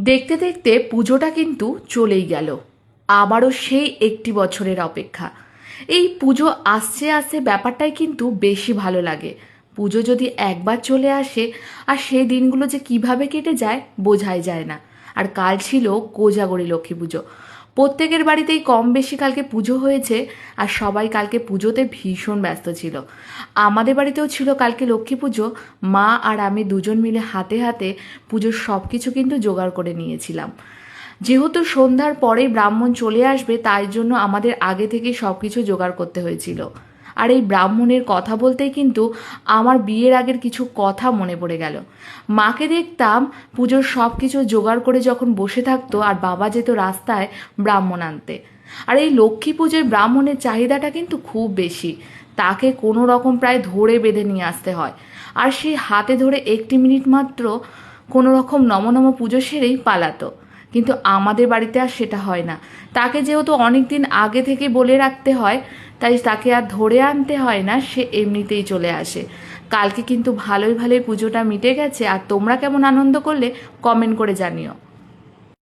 দেখতে দেখতে পুজোটা কিন্তু চলেই গেল। আবারও সেই একটি বছরের অপেক্ষা। এই পুজো আসছে আসছে ব্যাপারটাই কিন্তু বেশি ভালো লাগে। পুজো যদি একবার চলে আসে আর সেই দিনগুলো যে কিভাবে কেটে যায় বোঝাই যায় না। আর কাল ছিল কোজাগরী লক্ষ্মী পুজো। প্রত্যেকের বাড়িতেই কম বেশি কালকে পুজো হয়েছে আর সবাই কালকে পুজোতে ভীষণ ব্যস্ত ছিল। আমাদের বাড়িতেও ছিল কালকে লক্ষ্মী পুজো। মা আর আমি দুজন মিলে হাতে হাতে পুজোর সব কিছু কিন্তু জোগাড় করে নিয়েছিলাম। যেহেতু সন্ধ্যার পরেই ব্রাহ্মণ চলে আসবে তাই জন্য আমাদের আগে থেকেই সব কিছু জোগাড় করতে হয়েছিল। আর এই ব্রাহ্মণের কথা বলতেই কিন্তু আমার বিয়ের আগের কিছু কথা মনে পড়ে গেল। মাকে দেখতাম পুজোর সব কিছু জোগাড় করে যখন বসে থাকতো আর বাবা যেত রাস্তায় ব্রাহ্মণ আনতে। আর এই লক্ষ্মী পুজোয় ব্রাহ্মণের চাহিদাটা কিন্তু খুব বেশি। তাকে কোনো রকম প্রায় ধরে বেঁধে নিয়ে আসতে হয়। আর সেই হাতে ধরে একটি মিনিট মাত্র কোনো রকম নম পুজো সেরেই পালাতো। কিন্তু আমাদের বাড়িতে আর সেটা হয় না। তাকে যেহেতু অনেক দিন আগে থেকে বলে রাখতে হয় তাই তাকে আর ধরে আনতে হয় না, সে এমনিতেই চলে আসে। কালকে কিন্তু ভালোই ভালোই পুজোটা মিটে গেছে। আর তোমরা কেমন আনন্দ করলে কমেন্ট করে জানিও।